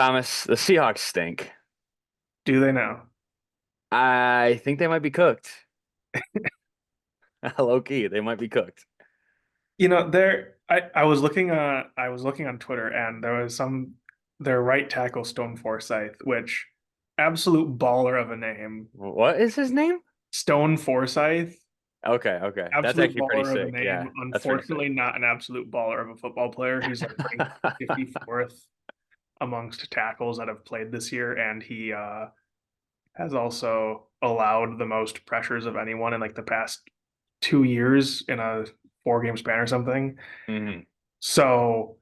Thomas, the Seahawks stink. Do they now? I think they might be cooked. Low key, they might be cooked. I was looking on Twitter and there was their right tackle Stone Forsythe, which absolute baller of a name. What is his name? Stone Forsythe, Okay, okay. That's absolute actually pretty baller of a sick. name. Yeah, that's pretty sick. Unfortunately, not an absolute baller of a football player. He's like ranked 54th amongst tackles that have played this year, and he has also allowed the most pressures of anyone in like the past 2 years in a 4 game span or something. hmm So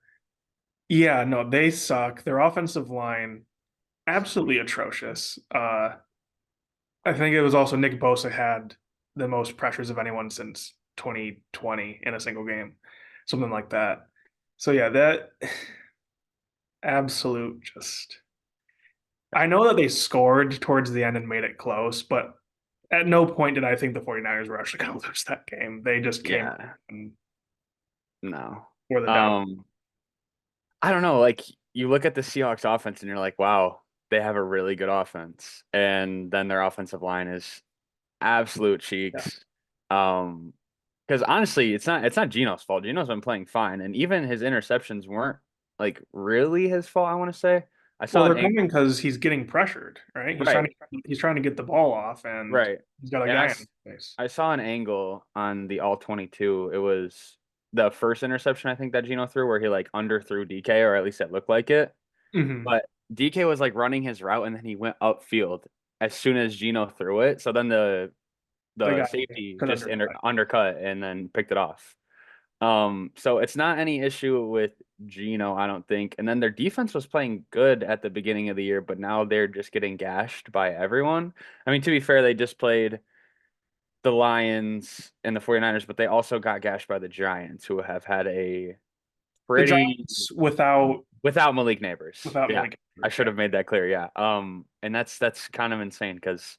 yeah, no, they suck. Their offensive line absolutely atrocious. I think it was also Nick Bosa had the most pressures of anyone since 2020 in a single game, something like that. So yeah, that absolute just. I know that they scored towards the end and made it close, but at no point did I think the 49ers were actually going to lose that game. They just came Yeah, and no. wore the down. Um, I don't know. Like you look at the Seahawks offense and you're like, wow, they have a really good offense, and then their offensive line is absolute Yeah. cheeks. Um, because honestly, it's not Geno's fault. Geno's been playing fine, and even his interceptions weren't like really his fault, I want to say. I Well, saw an they're coming angle. because he's getting pressured, right? Right, He's trying to get the ball off, and right. he's got a And guy in his face. I saw an angle on the all 22. It was the first interception I think that Geno threw where he like underthrew DK, or at least it looked like it. Hmm. But DK was like running his route and then he went upfield as soon as Geno threw it. So then The the guy safety could just undercut. undercut and then picked it off. So it's not any issue with Geno, I don't think. And then their defense was playing good at the beginning of the year, but now they're just getting gashed by everyone. I mean, to be fair, they just played the Lions and the 49ers, but they also got gashed by the Giants, who have had a The pretty Giants without Malik Neighbors. without Yeah. Malik I Neighbors, should yeah. have made that clear. Yeah. And that's kind of insane because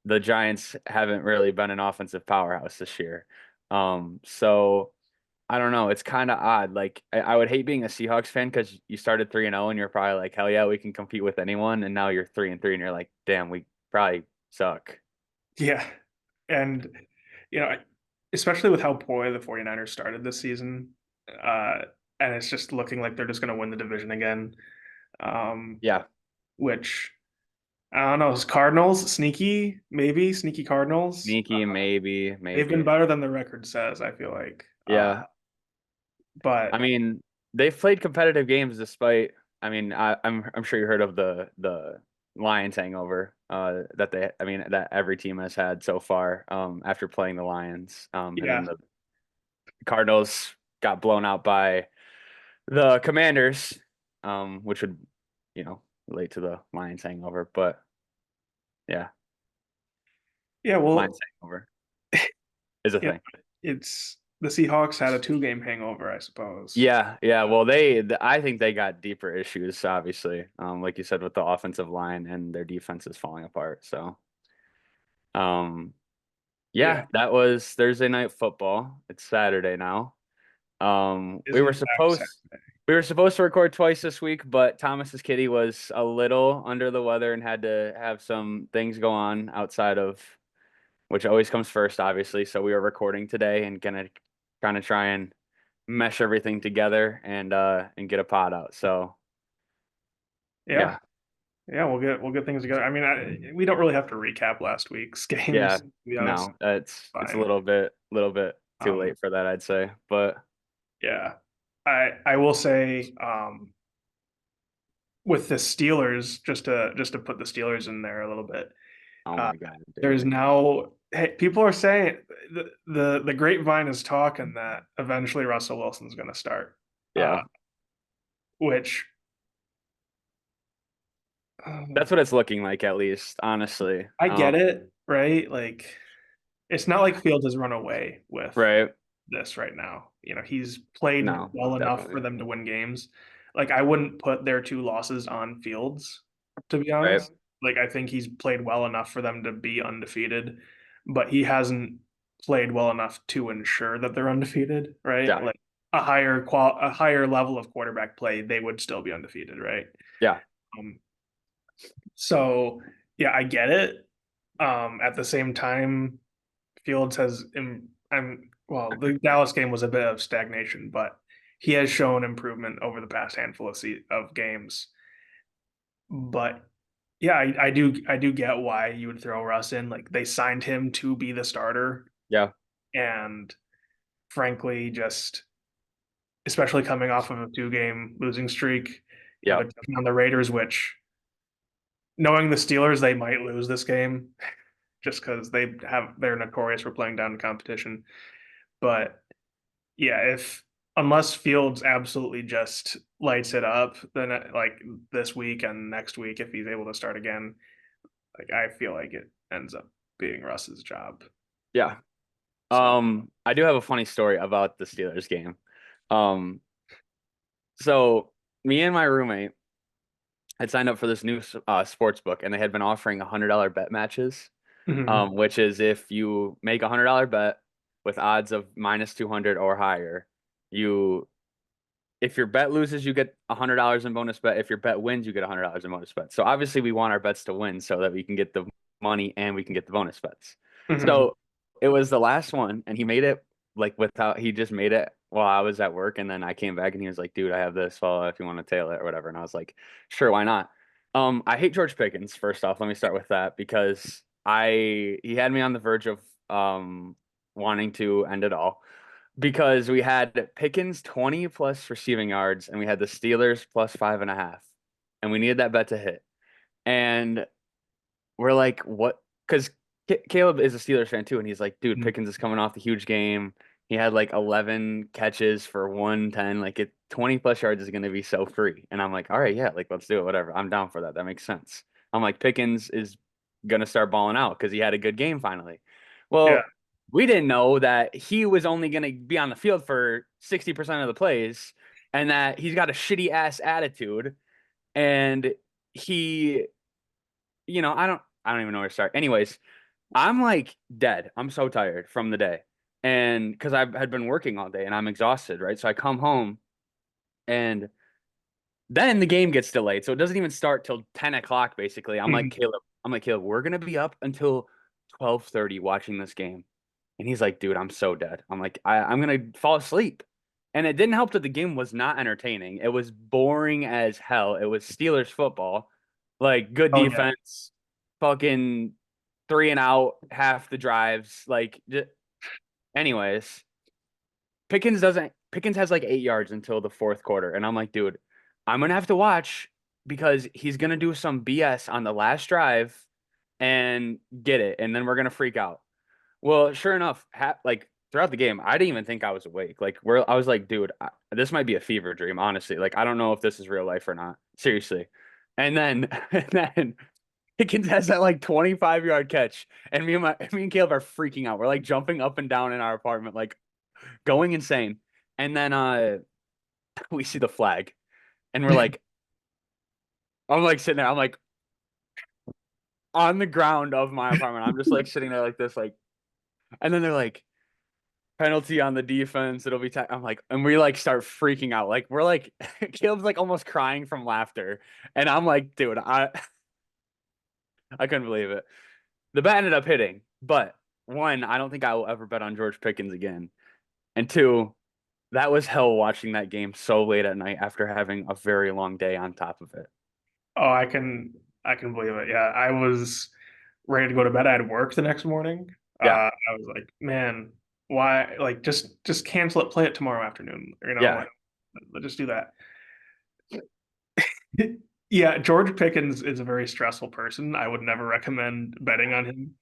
the Giants haven't really been an offensive powerhouse this year. So I don't know. It's kind of odd. Like I would hate being a Seahawks fan because you started 3-0 and you're probably like, hell yeah, we can compete with anyone. And now you're 3-3 and you're like, damn, we probably suck. Yeah. And you know, especially with how poorly the 49ers started this season, uh, and it's just looking like they're just going to win the division again. Um, Yeah. which I don't know, is Cardinals maybe sneaky Cardinals. Sneaky, maybe, They've been maybe. better than the record says, I feel like. Yeah. I But mean, they've played competitive games despite. I mean, I'm sure you heard of the Lions hangover that that every team has had so far after playing the Lions. And then yeah, the Cardinals got blown out by the Commanders, which would, relate to the Lions hangover. But yeah, yeah. Lions Well, hangover is a yeah, thing. it's the Seahawks had a 2 game hangover, I suppose. Yeah, yeah. Well, I think they got deeper issues, obviously. Like you said, with the offensive line and their defense is falling apart. So, um, Yeah, yeah, that was Thursday night football. It's Saturday now. is in fact Saturday. We were supposed to record twice this week, but Thomas's kitty was a little under the weather and had to have some things go on outside of which always comes first, obviously. So we are recording today and gonna kind of try and mesh everything together and get a pod out. So Yeah, yeah, yeah. We'll get things together. I mean, we don't really have to recap last week's yeah, games. To be honest, no, it's a fine. little bit too Um, late for that, I'd say. But yeah, I will say with the Steelers, just to put the Steelers in there a little bit. oh Uh, my God, there's dude, now people are saying the grapevine is talking that eventually Russell Wilson's going to start, uh, yeah, which that's what it's looking like at least, honestly. I get it, right? Like it's not like Fields has run away with Right? this right now. He's played No, well enough for definitely, them to win games. Like I wouldn't put their 2 losses on Fields, to be right? honest. Like I think he's played well enough for them to be undefeated, but he hasn't played well enough to ensure that they're undefeated, right? Yeah, Like a higher level of quarterback play, they would still be undefeated, right? yeah, Um, so yeah, I get it. At the same time, Fields has, I'm well, the Dallas game was a bit of stagnation, but he has shown improvement over the past handful of games. But yeah, I do get why you would throw Russ in. Like they signed him to be the starter, Yeah, and frankly, just especially coming off of a 2-game losing streak, you know, yeah, they're taking on the Raiders, which knowing the Steelers, they might lose this game just because they're notorious for playing down the competition. But yeah, if unless Fields absolutely just lights it up, then like this week and next week, if he's able to start again, like I feel like it ends up being Russ's job. yeah. So, I do have a funny story about the Steelers game. Um, so me and my roommate had signed up for this new sports book, and they had been offering $100 bet matches. mhm. Which is if you make $100 bet with odds of -200 or higher, you if your bet loses, you get $100 in bonus bet. If your bet wins, you get $100 in bonus bet. So obviously, we want our bets to win so that we can get the money and we can get the bonus bets. Mhm. So it was the last one, and he made it like without he just made it while I was at work, and then I came back and he was like, "Dude, I have this. Well, if you want to tail it or whatever," and I was like, "Sure, why not?" I hate George Pickens. First off, let me start with that because I he had me on the verge of wanting to end it all because we had Pickens 20 plus receiving yards and we had the Steelers plus 5.5. And we needed that bet to hit. And we're like, what? Because Caleb is a Steelers fan too. And he's like, dude, Mhm. Pickens is coming off the huge game. He had like 11 catches for 110. Like 20 plus yards is going to be so free. And I'm like, all right, yeah, like let's do it. Whatever. I'm down for that. That makes sense. I'm like, Pickens is going to start balling out because he had a good game finally. Yeah. Well, we didn't know that he was only going to be on the field for 60% of the plays and that he's got a shitty ass attitude and he I don't even know where to start. Anyways, I'm like dead. I'm so tired from the day. And because I had been working all day and I'm exhausted, right? So I come home and then the game gets delayed. So it doesn't even start till 10 o'clock, basically. Mhm. I'm like, Caleb, we're gonna be up until 12:30 watching this game. And he's like, dude, I'm so dead. I'm like, I'm gonna fall asleep. And it didn't help that the game was not entertaining. It was boring as hell. It was Steelers football, like good Oh yeah. defense, fucking three and out, half the drives. Anyways, Pickens has like 8 yards until the fourth quarter. And I'm like, dude, I'm gonna have to watch because he's gonna do some BS on the last drive and get it, and then we're gonna freak out. Well, sure enough, like throughout the game, I didn't even think I was awake. I was like, dude, this might be a fever dream, honestly. Like, I don't know if this is real life or not. Seriously. And then, and then Pickens has that like 25-yard catch, and me and Caleb are freaking out. We're like jumping up and down in our apartment, like going insane. And then we see the flag, and I'm like sitting there, I'm like on the ground of my apartment. I'm just like sitting there like this, like, and then they're like, penalty on the defense. It'll be. I'm like, and we like start freaking out. Like we're like, Caleb's like almost crying from laughter, and I'm like, dude, I couldn't believe it. The bet ended up hitting, but one, I don't think I will ever bet on George Pickens again, and two, that was hell watching that game so late at night after having a very long day on top of it. Oh, I can believe it. Yeah, I was ready to go to bed. I had work the next morning. Yeah, I was like, man, why? Like, just cancel it. Play it tomorrow afternoon. yeah, Like, let's just do that. Yeah, George Pickens is a very stressful person. I would never recommend betting on him.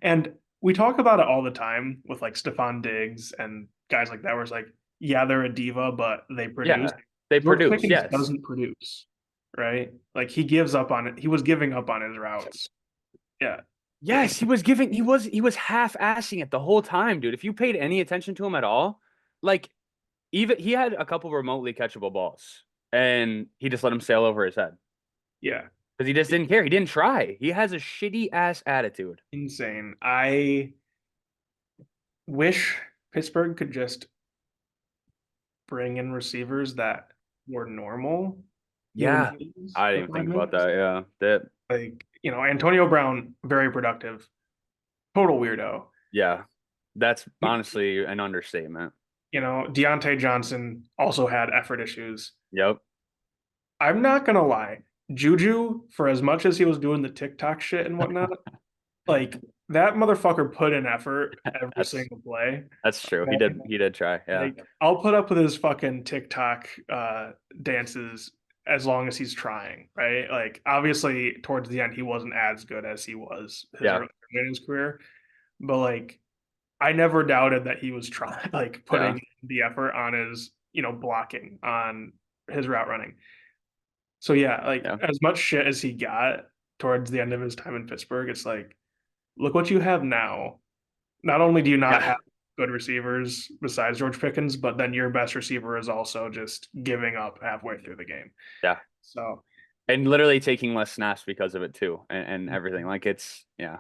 And we talk about it all the time with like Stephon Diggs and guys like that, where it's like, yeah, they're a diva, but they produce. yeah. They George produce, Pickens yes. doesn't produce, right? Like he gives up on it. He was giving up on his routes. Yeah. Yes, he was half-assing it the whole time, dude. If you paid any attention to him at all, like even he had a couple remotely catchable balls, and he just let him sail over his head Yeah. because he just didn't care. He didn't try. He has a shitty ass attitude. Insane. I wish Pittsburgh could just bring in receivers that were normal. Yeah. I for didn't even five think about minutes. that. Yeah. That Like, Antonio Brown, very productive, total weirdo. yeah. That's honestly an understatement. Deontay Johnson also had effort issues. Yep. I'm not gonna lie, Juju, for as much as he was doing the TikTok shit and whatnot, like that motherfucker put in effort every That's single play. that's true. He Okay? did try. Yeah. Like I'll put up with his fucking TikTok dances as long as he's trying, right? Like obviously towards the end he wasn't as good as he was his Yeah. early in his career, but like I never doubted that he was trying like Yeah. putting the effort on his, blocking on his route running. So yeah, like Yeah. as much shit as he got towards the end of his time in Pittsburgh, it's like, look what you have now. Not only do you not Yeah. have good receivers besides George Pickens, but then your best receiver is also just giving up halfway through the game. Yeah. So, And literally taking less snaps because of it too, and everything. Like it's yeah.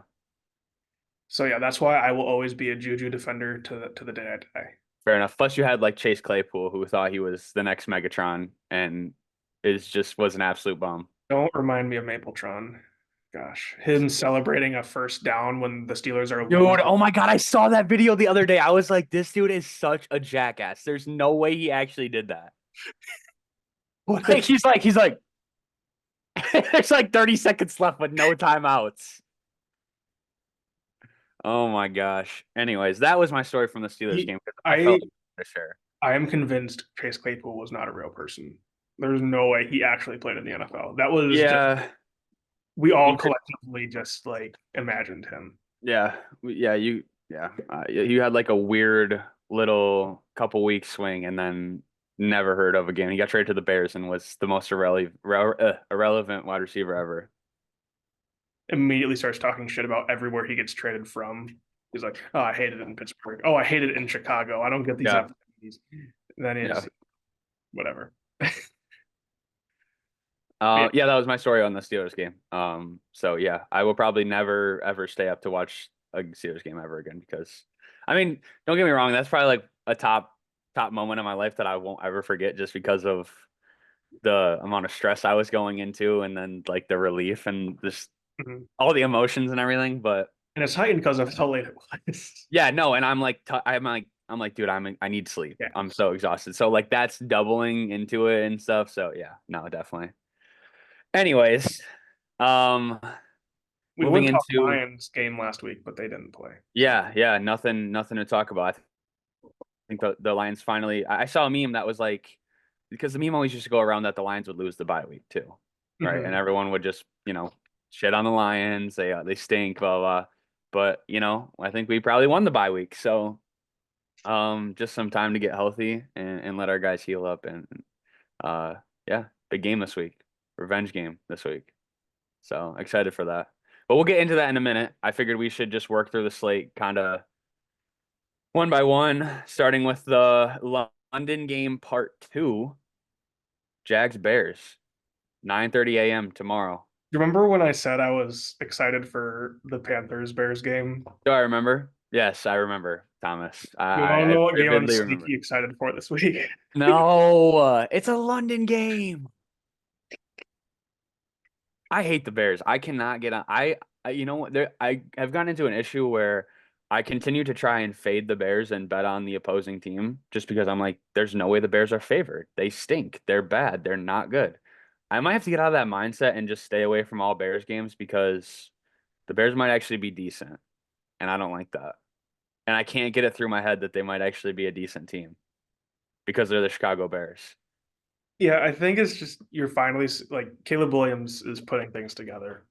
so yeah, that's why I will always be a Juju defender to the day I die. Fair enough. Plus, you had like Chase Claypool, who thought he was the next Megatron, and is just was an absolute bum. Don't remind me of Mapletron. Gosh, him celebrating a first down when the Steelers are Dude, losing. oh my God, I saw that video the other day. I was like, this dude is such a jackass. There's no way he actually did that. What Like a he's like there's like 30 seconds left with no timeouts. Oh my gosh. Anyways, that was my story from the Steelers he, game because I I felt like for sure. I am convinced Chase Claypool was not a real person. There's no way he actually played in the NFL. That was just Yeah, we he all did. collectively just like imagined him. Yeah, yeah. You had like a weird little couple week swing, and then never heard of again. He got traded to the Bears and was the most irrelevant wide receiver ever. Immediately starts talking shit about everywhere he gets traded from. He's like, "Oh, I hated it in Pittsburgh. Oh, I hated it in Chicago. I don't get these Yeah, opportunities." Then yeah. is whatever. Yeah, Yeah, that was my story on the Steelers game. So yeah, I will probably never ever stay up to watch a Steelers game ever again because, I mean, don't get me wrong, that's probably like a top moment in my life that I won't ever forget just because of the amount of stress I was going into and then like the relief and just mhm. all the emotions and everything. But And it's heightened because of how late it was. yeah, no, and I'm like, dude, I need sleep. Yeah, I'm so exhausted. So like that's doubling into it and stuff. So yeah, no, definitely. Anyways, um, we moving would talk into Lions game last week, but they didn't play. yeah, nothing to talk about. I think the Lions finally. I saw a meme that was like because the meme always used to go around that the Lions would lose the bye week too, right? And Mhm. everyone would just shit on the Lions. They stink, blah blah. But I think we probably won the bye week, so just some time to get healthy and let our guys heal up and uh, yeah, big game this week, revenge game this week. So excited for that. But we'll get into that in a minute. I figured we should just work through the slate kind of one by one, starting with the London game part two, Jags Bears, 9:30 a.m. tomorrow. You remember when I said I was excited for the Panthers Bears game? Do I remember? Yes, I remember, Thomas. You want to I know what game I'm vividly remember. sneaky excited for this week? No, it's a London game. I hate the Bears. I cannot get on. You know what? I have gotten into an issue where I continue to try and fade the Bears and bet on the opposing team just because I'm like, there's no way the Bears are favored. They stink. They're bad. They're not good. I might have to get out of that mindset and just stay away from all Bears games because the Bears might actually be decent, and I don't like that. And I can't get it through my head that they might actually be a decent team because they're the Chicago Bears. Yeah, I think it's just you're finally like Caleb Williams is putting things together,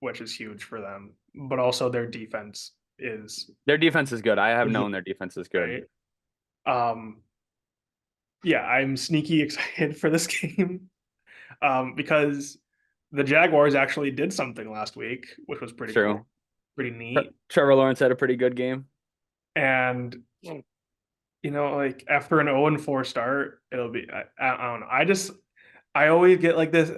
which is huge for them. But also their defense is Their defense is good. I have legit, known their defense is good. right. Um, yeah, I'm sneaky excited for this game because the Jaguars actually did something last week, which was pretty cool, True. pretty neat. Trevor Lawrence had a pretty good game. And like after an 0-4 start, it'll be I don't know. I always get like this.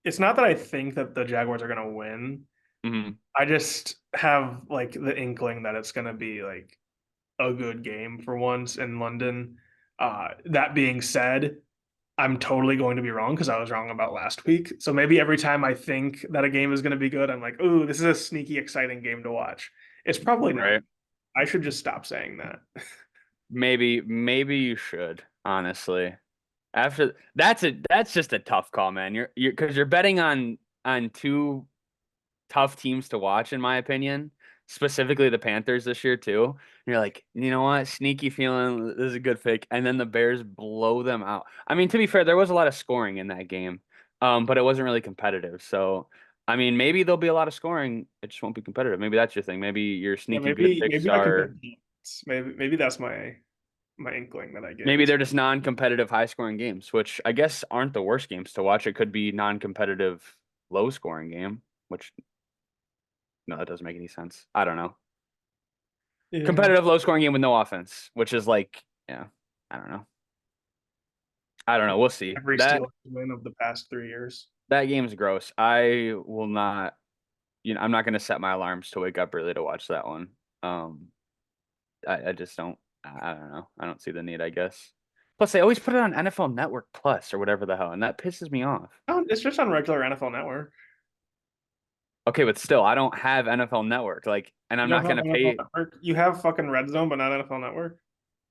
It's not that I think that the Jaguars are gonna win. Hmm. I just have like the inkling that it's gonna be like a good game for once in London. That being said, I'm totally going to be wrong because I was wrong about last week. So maybe every time I think that a game is going to be good, I'm like, "Ooh, this is a sneaky, exciting game to watch." It's probably not. Right. I should just stop saying that. Maybe you should, honestly. After that's just a tough call, man. You're because you're betting on two tough teams to watch, in my opinion, specifically the Panthers this year too. And you're like, you know what? Sneaky feeling this is a good pick, and then the Bears blow them out. I mean, to be fair, there was a lot of scoring in that game, but it wasn't really competitive. So, I mean, maybe there'll be a lot of scoring. It just won't be competitive. Maybe that's your thing. Maybe your Yeah, sneaky good picks maybe I can are bet points. Maybe that's my inkling that I get maybe is they're just non-competitive high-scoring games, which I guess aren't the worst games to watch. It could be non-competitive low-scoring game, which no, that doesn't make any sense. I don't know. yeah. Competitive low scoring game with no offense, which is like, yeah, I don't know. I don't know. We'll see. Every That Steelers win of the past 3 years. that game's gross. I will not, I'm not going to set my alarms to wake up early to watch that one. Um, I just don't. I don't know. I don't see the need, I guess. Plus, they always put it on NFL Network Plus or whatever the hell, and that pisses me off. Oh, it's just on regular NFL Network. Okay, but still, I don't have NFL Network, like, and I'm You don't not have going to NFL pay. Network. You have fucking Red Zone, but not NFL Network.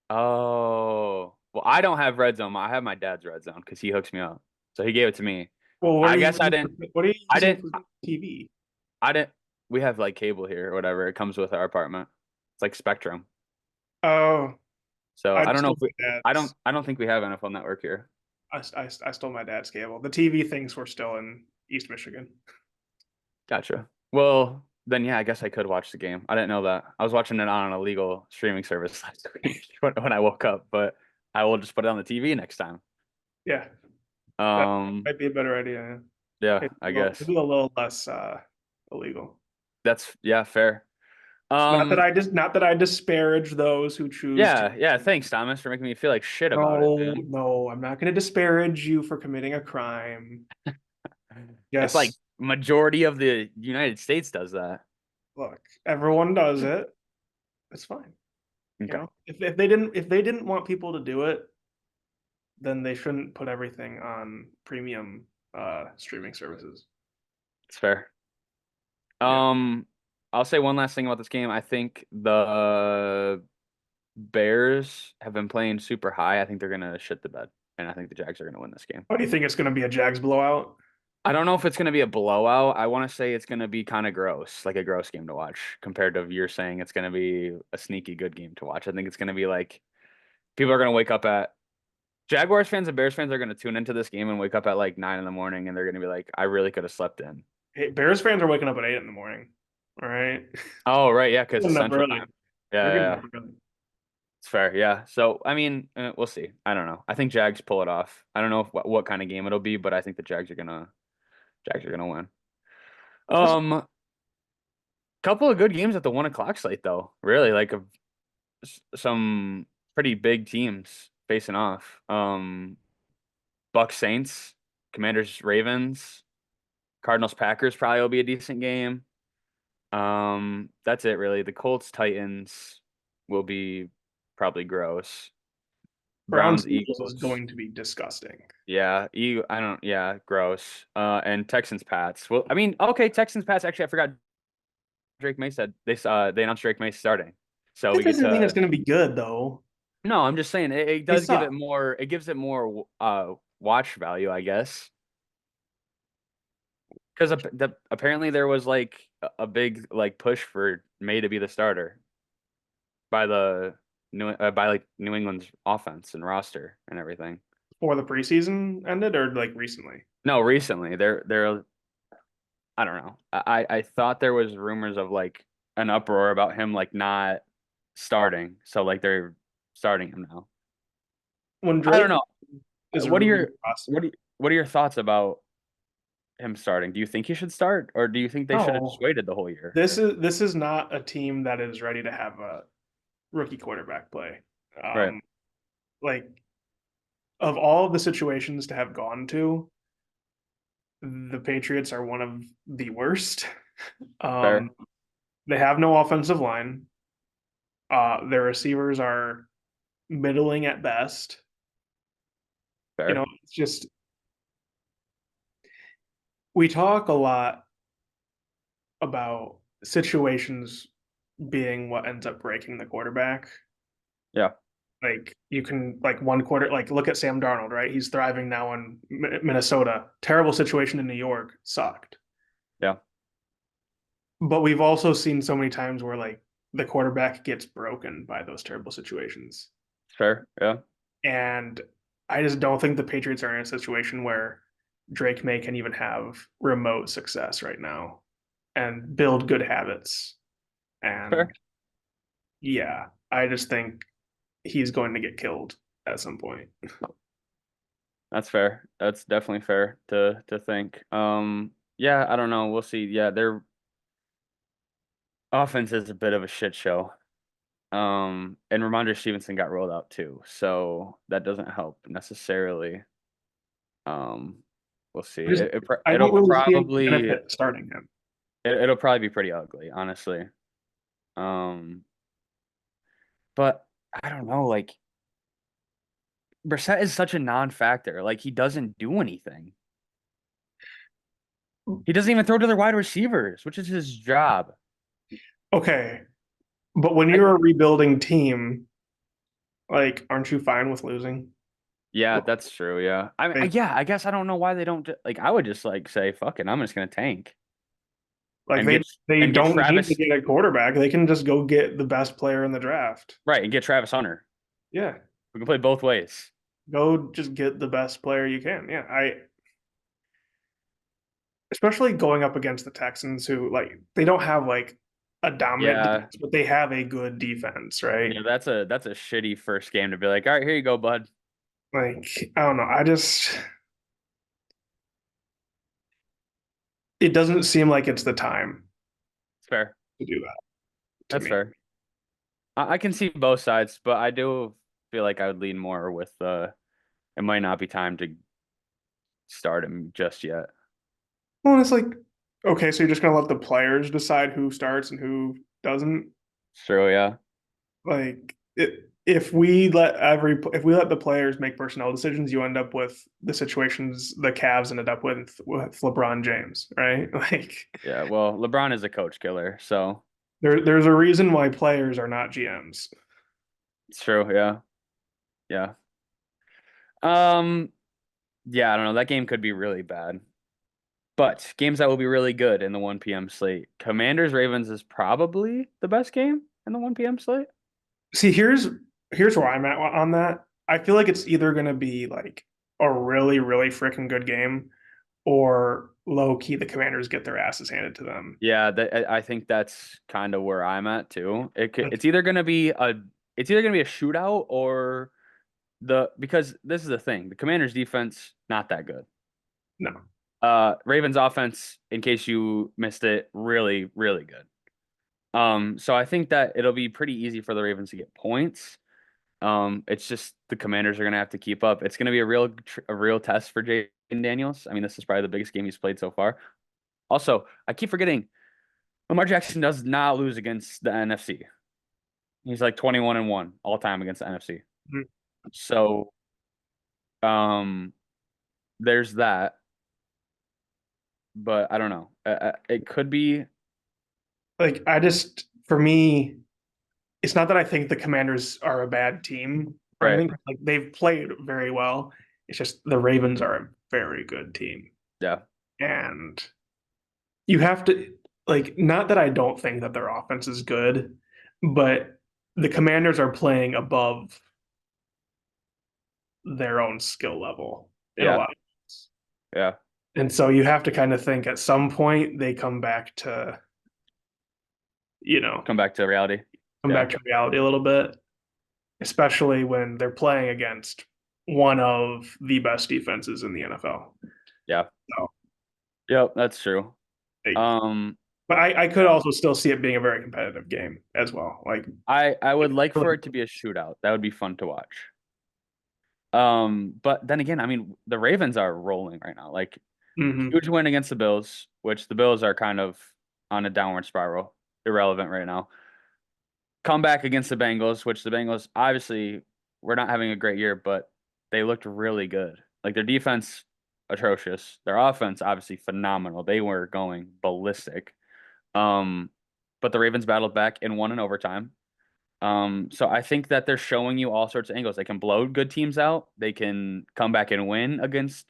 Oh, well, I don't have Red Zone. I have my dad's Red Zone because he hooks me up, so he gave it to me. Well, I guess I didn't. what are you I using didn't. for TV? I didn't. We have like cable here or whatever. It comes with our apartment. It's like Spectrum. Oh, So I I don't know stole if we. my dad's. I don't think we have NFL Network here. I stole my dad's cable. The TV things were still in East Michigan. Gotcha. Well, then yeah, I guess I could watch the game. I didn't know that. I was watching it on an illegal streaming service last week when I woke up, but I will just put it on the TV next time. Yeah, that Um. might be a better idea. Yeah, I guess Maybe a little less illegal. that's yeah fair. Not that not that I disparage those who choose to. Yeah, yeah. Thanks, Thomas, for making me feel like shit about it, No, man. no, I'm not going to disparage you for committing a crime. It's like Yes, majority of the United States does that. look, everyone does it. It's fine. You Okay, know, if they didn't want people to do it, then they shouldn't put everything on premium streaming services. it's fair. Yeah. Um, I'll say one last thing about this game. I think the Bears have been playing super high. I think they're gonna shit the bed, and I think the Jags are gonna win this game. What do you think it's going to be a Jags blowout? I don't know if it's gonna be a blowout. I want to say it's gonna be kind of gross, like a gross game to watch, compared to you're saying it's gonna be a sneaky good game to watch. I think it's gonna be like people are gonna wake up at Jaguars fans and Bears fans are gonna tune into this game and wake up at like 9 in the morning, and they're gonna be like, I really could have slept in. Hey, Bears fans are waking up at 8 in the morning. All right. Oh, right, yeah, They're because it's getting up Central early. Time. Yeah, They're yeah, getting yeah. up early. It's fair. Yeah. So, I mean, we'll see. I don't know. I think Jags pull it off. I don't know what kind of game it'll be, but I think the Jags are gonna win. Um, couple of good games at the 1 o'clock slate though. Really, like some pretty big teams facing off. Bucks Saints, Commanders Ravens, Cardinals Packers probably will be a decent game. That's it really. The Colts Titans will be probably gross. Browns Browns Eagles is Eagles. going to be disgusting. Yeah, I don't. Yeah, gross. And Texans Pats. Well, I mean, okay, Texans Pats. Actually, I forgot. Drake May said they announced Drake May starting, so That we get doesn't mean it's to. going to be good though. No, I'm just saying it They does give it suck. more. It gives it more watch value, I guess, because apparently there was like a big like push for May to be the starter by the by like New England's offense and roster and everything. Before the preseason ended or like recently? No, recently they're I don't know. I thought there was rumors of like an uproar about him like not starting. So like they're starting him now. When I don't Drake know. is a What are really good your roster. what are your thoughts about him starting? Do you think he should start or do you think they should have just No, waited the whole year? this is not a team that is ready to have a rookie quarterback play. Right. Um, like of all of the situations to have gone to, the Patriots are one of the worst. Fair. Um, they have no offensive line. Their receivers are middling at best. Fair. It's just we talk a lot about situations being what ends up breaking the quarterback. Yeah. Like you can like one quarter, like look at Sam Darnold, right? He's thriving now in Minnesota. Terrible situation in New York, sucked. Yeah. But we've also seen so many times where like the quarterback gets broken by those terrible situations. Fair. Yeah. And I just don't think the Patriots are in a situation where Drake May can even have remote success right now and build good habits. Fair. And yeah, I just think he's going to get killed at some point. That's fair. That's definitely fair to think. Yeah, I don't know. We'll see. Yeah, their offense is a bit of a shit show. And Ramondre Stevenson got rolled out too, so that doesn't help necessarily. Um, we'll see. I just I It'll don't really see any probably benefit starting him. it'll probably be pretty ugly, honestly. Um, but I don't know. Like Brissett is such a non-factor. Like he doesn't do anything. He doesn't even throw to their wide receivers, which is his job. Okay, but when I you're a rebuilding team, like, aren't you fine with losing? Yeah, that's true. Yeah. I mean, Like, yeah, I guess I don't know why they don't like I would just like say, fuck it, I'm just gonna tank like and they get don't need to Travis get a quarterback. They can just go get the best player in the draft. right and get Travis Hunter. Yeah, We can play both ways. go just get the best player you can. Yeah, I especially going up against the Texans, who like they don't have like a dominant Yeah. defense, but they have a good defense, right? Yeah, that's a shitty first game to be like, all right, here you go, bud. Like I don't know. I just it doesn't seem like it's the time It's fair. to do that to That's me. fair. I can see both sides, but I do feel like I would lean more with it might not be time to start him just yet. Well, it's like okay, so you're just gonna let the players decide who starts and who doesn't. True, yeah. Like if we let the players make personnel decisions, you end up with the situations the Cavs ended up with LeBron James, right? Like Yeah, well, LeBron is a coach killer, so there's a reason why players are not GMs. it's true, yeah. Yeah. Um, yeah, I don't know. That game could be really bad. But games that will be really good in the 1 p.m. slate. Commanders Ravens is probably the best game in the 1 p.m. slate. See, here's where I'm at on that. I feel like it's either gonna be like a really freaking good game or low key the Commanders get their asses handed to them. Yeah, I think that's kind of where I'm at too. Like It's either gonna be a shootout or the because this is the thing. The Commanders defense not that good. no, Ravens offense, in case you missed it, really good. So I think that it'll be pretty easy for the Ravens to get points. It's just the Commanders are gonna have to keep up. It's gonna be a real test for Jaden Daniels. I mean, this is probably the biggest game he's played so far. Also, I keep forgetting Lamar Jackson does not lose against the NFC. He's like 21-1 all time against the NFC. So, um, there's that, but I don't know. It could be like I just for me, it's not that I think the Commanders are a bad team or right. anything. Like they've played very well. It's just the Ravens are a very good team. Yeah, And you have to like not that I don't think that their offense is good, but the Commanders are playing above their own skill level in a yeah, lot of ways. yeah. And so you have to kind of think at some point they you know, Come back to reality. come Yeah, back to reality a little bit, especially when they're playing against one of the best defenses in the NFL. yeah. So, Yep, that's true. like, Um, but I could yeah. also still see it being a very competitive game as well. Like, I would like for it to be a shootout. That would be fun to watch. But then again, I mean, the Ravens are rolling right now. Like mhm. huge win against the Bills, which the Bills are kind of on a downward spiral, irrelevant right now. Comeback against the Bengals, which the Bengals obviously we're not having a great year, but they looked really good. Like their defense atrocious. Their offense obviously phenomenal. They were going ballistic. Um, but the Ravens battled back and won in overtime. So I think that they're showing you all sorts of angles. They can blow good teams out. They can come back and win against.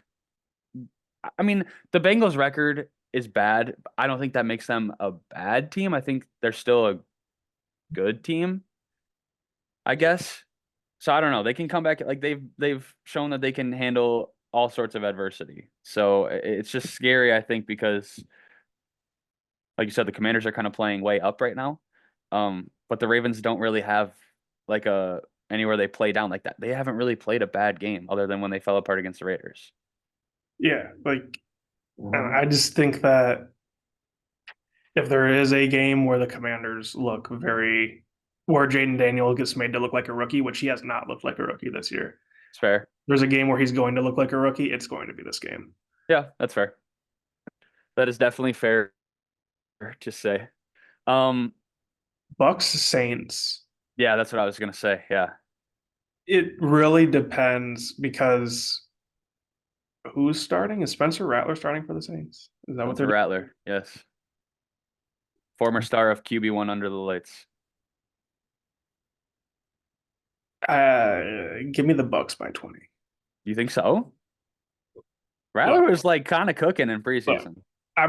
I mean, the Bengals record is bad. I don't think that makes them a bad team. I think they're still a good team, I guess. So I don't know. They can come back like they've shown that they can handle all sorts of adversity. So it's just scary, I think, because like you said, the Commanders are kind of playing way up right now. But the Ravens don't really have like a anywhere they play down like that. They haven't really played a bad game other than when they fell apart against the Raiders. Yeah, like, and I just think that if there is a game where the Commanders look very, where Jaden Daniel gets made to look like a rookie, which he has not looked like a rookie this year. It's fair. There's a game where he's going to look like a rookie. It's going to be this game. Yeah, that's fair. That is definitely fair to say. Um, Bucks Saints. yeah, that's what I was gonna say. Yeah, It really depends because who's starting? Is Spencer Rattler starting for the Saints? Is that what Spencer they're Rattler. Yes, former star of QB1 under the lights. doing? Give me the Bucks by 20. You think so? Rattler Look, was like kind of cooking in look. preseason.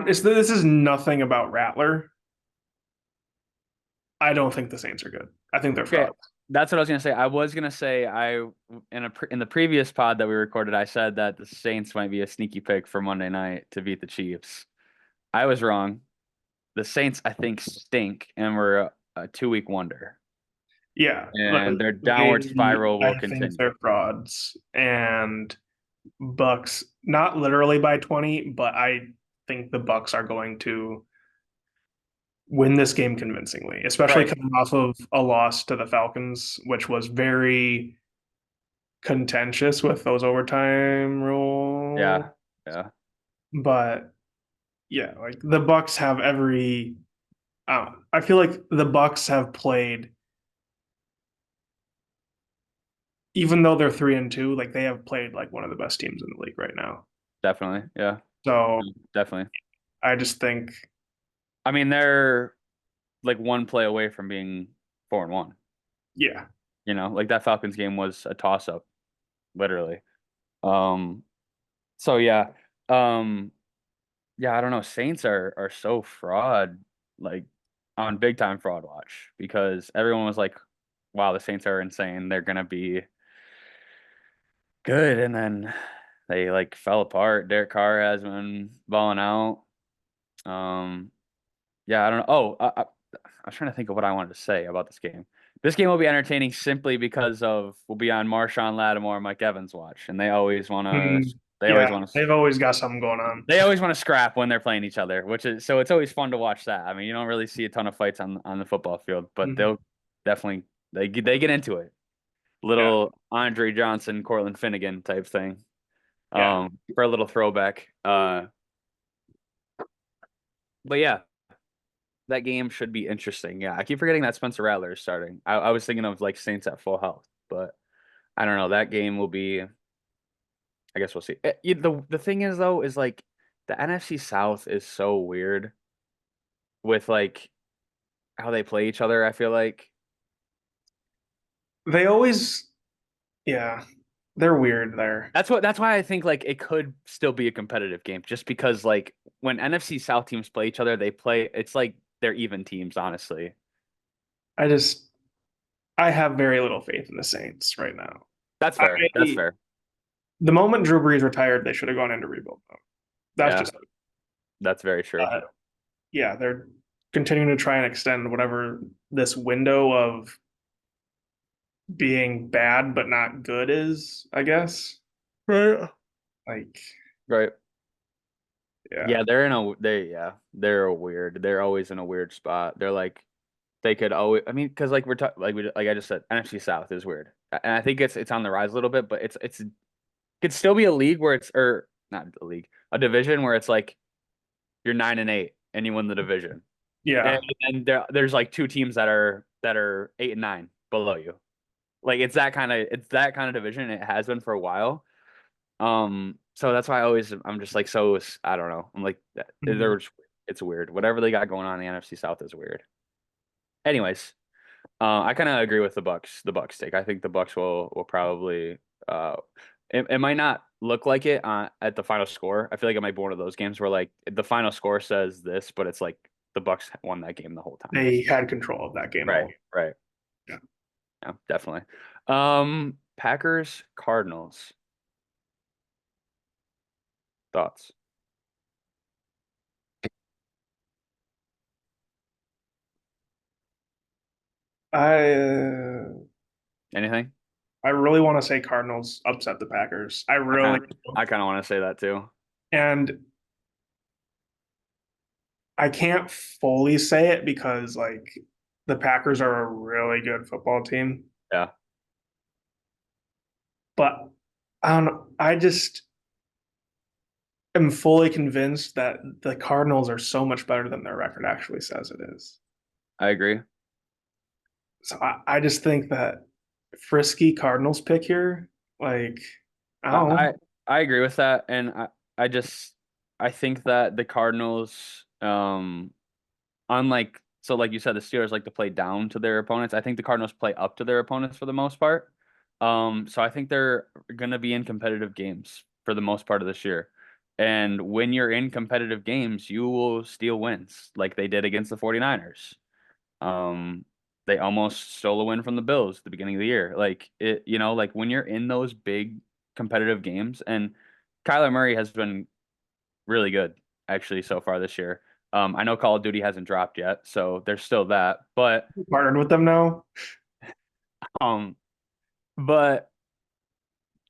This is nothing about Rattler. I don't think the Saints are good. I think they're Okay, frauds. that's what I was gonna say. I was gonna say in the previous pod that we recorded, I said that the Saints might be a sneaky pick for Monday night to beat the Chiefs. I was wrong. The Saints, I think, stink and were a 2 week wonder, Yeah, and their downward spiral I will think continue. they're frauds. And Bucks, not literally by 20, but I think the Bucks are going to win this game convincingly, especially Right. coming off of a loss to the Falcons, which was very contentious with those overtime rule. Yeah. Yeah. But yeah, like the Bucks have every. I feel like the Bucks have played, even though they're 3-2, like they have played like one of the best teams in the league right now. Definitely. Yeah. So Definitely. I just think, I mean, they're like one play away from being 4-1. yeah, Like that Falcons game was a toss up, literally. Um, so yeah. Um, yeah, I don't know. Saints are so fraud, like on big time fraud watch because everyone was like, wow, the Saints are insane. They're gonna be good. And then they like fell apart. Derek Carr has been balling out. Um, yeah, I don't know. I was trying to think of what I wanted to say about this game. This game will be entertaining simply because of we'll be on Marshawn Lattimore and Mike Evans watch, and mm, they always yeah, want to they've always got something going on. they always want to scrap when they're playing each other, which is so it's always fun to watch that. I mean, you don't really see a ton of fights on the football field, but Mhm. they'll definitely they get into it. Yeah, Little Andre Johnson, Cortland Finnegan type thing. yeah. For a little throwback. But yeah, that game should be interesting. Yeah, I keep forgetting that Spencer Rattler is starting. I was thinking of like Saints at full health, but I don't know. That game will be. I guess we'll see. The thing is though is like the NFC South is so weird with like how they play each other. I feel like They always, yeah, they're weird there. that's why I think like it could still be a competitive game just because like when NFC South teams play each other, they play. It's like they're even teams, honestly. I just, I have very little faith in the Saints right now. That's I, fair. That's fair. the moment Drew Brees retired, they should have gone into rebuild mode. That's Yeah, just, that's very true. yeah, they're continuing to try and extend whatever this window of being bad but not good is, I guess. Right. Like, Right. yeah. Yeah, they're a weird. They're always in a weird spot. They're like they could always. I mean, because like we're talking, like I just said, NFC South is weird, and I think it's on the rise a little bit, but it's could still be a league where it's or not a league, a division where it's like you're 9-8 and you win the division, and, Yeah. and there's like two teams that are 8-9 below you. Like it's that kind of division. It has been for a while. So that's why I'm just like I don't know. I'm like Mhm. it's weird. Whatever they got going on in the NFC South is weird. Anyways, I kind of agree with the Bucks. The Bucks take. I think the Bucks will probably. Uh, it might not look like it at the final score. I feel like it might be one of those games where like the final score says this, but it's like the Bucks won that game the whole time. They had control of that game the Right. whole. Right. Yeah. Yeah. Definitely. Packers Cardinals thoughts. I Anything? I really want to say Cardinals upset the Packers. I I really kind I kind of want to say that too. and I can't fully say it because like the Packers are a really good football team, Yeah, but I don't know. I just am fully convinced that the Cardinals are so much better than their record actually says it is. I agree. So I just think that frisky Cardinals pick here, like I I, don't I know. I agree with that, and I just I think that the Cardinals, unlike so like you said, the Steelers like to play down to their opponents. I think the Cardinals play up to their opponents for the most part. So I think they're gonna be in competitive games for the most part of this year. And when you're in competitive games, you will steal wins like they did against the 49ers. Um, they almost stole a win from the Bills at the beginning of the year. Like it, like when you're in those big competitive games, and Kyler Murray has been really good actually so far this year. I know Call of Duty hasn't dropped yet, so there's still that. Partnered with them now. Um, but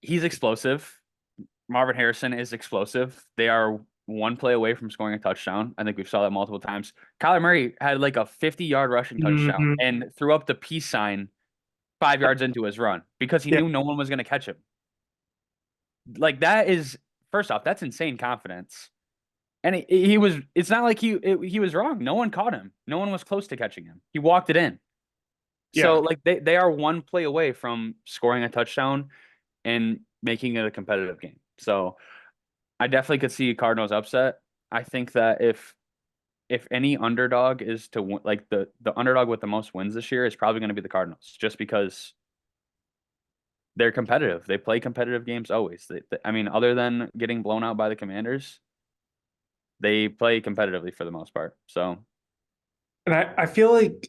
he's explosive. Marvin Harrison is explosive. They are one play away from scoring a touchdown. I think we've saw that multiple times. Kyler Murray had like a 50-yard rushing touchdown Mhm. and threw up the peace sign 5 yards into his run because he Yeah, knew no one was going to catch him. Like that is first off, that's insane confidence. And it's not like he was wrong. No one caught him. No one was close to catching him. He walked it in. So yeah. like they are one play away from scoring a touchdown and making it a competitive game. So I definitely could see Cardinals upset. I think that if any underdog is to win, like the underdog with the most wins this year is probably going to be the Cardinals, just because they're competitive. They play competitive games always. I mean, other than getting blown out by the Commanders, they play competitively for the most part. So And I feel like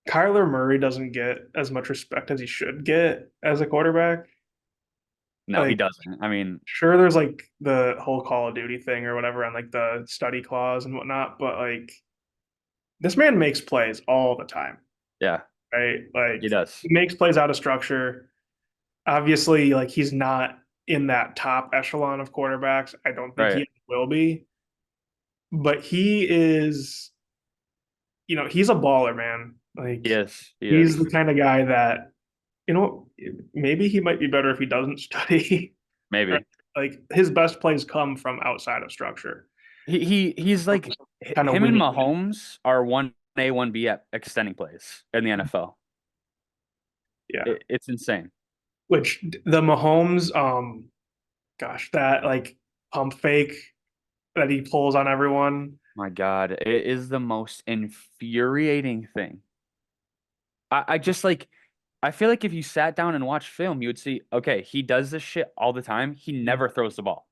Kyler Murray doesn't get as much respect as he should get as a quarterback. no, he Like, doesn't. I mean, sure, there's like the whole Call of Duty thing or whatever on like the study clause and whatnot, but like this man makes plays all the time, yeah, right? Like he does. he makes plays out of structure. Obviously, like he's not in that top echelon of quarterbacks. I don't think Right. he will be, but he is, he's a baller, man. Like He is. He he's is. the kind of guy that, maybe he might be better if he doesn't study. Right? Maybe. Like his best plays come from outside of structure. He's like Kind of him and wing. Mahomes are 1A, 1B at extending plays in the NFL. Yeah. It's insane. Which the Mahomes, gosh, that like pump fake that he pulls on everyone. My God, it is the most infuriating thing. I just like I feel like if you sat down and watched film, you would see, okay, he does this shit all the time. He never throws the ball.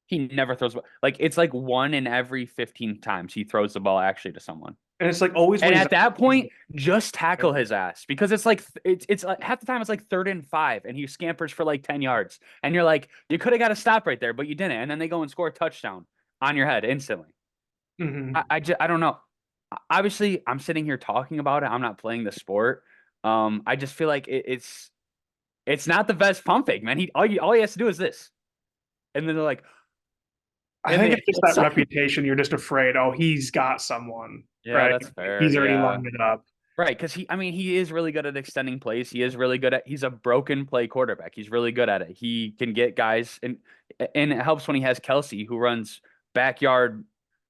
He never throws the ball. Like it's like one in every 15 times he throws the ball actually to someone. And it's like always when And he's at that point, just tackle his ass because it's like it's like half the time it's like 3rd and 5, and he scampers for like 10 yards, and you're like, you could have got a stop right there, but you didn't, and then they go and score a touchdown on your head instantly. Mhm. I don't know. Obviously, I'm sitting here talking about it. I'm not playing the sport. I just feel like it's not the best pump fake, man. All he has to do is this, and then they're like, I and think they, it's just that it's like, reputation. You're just afraid, oh, he's got someone, yeah, right? that's fair. He's already Yeah. lined it up. Right, because I mean, he is really good at extending plays. He is really good he's a broken play quarterback. He's really good at it. He can get guys, and it helps when he has Kelsey, who runs backyard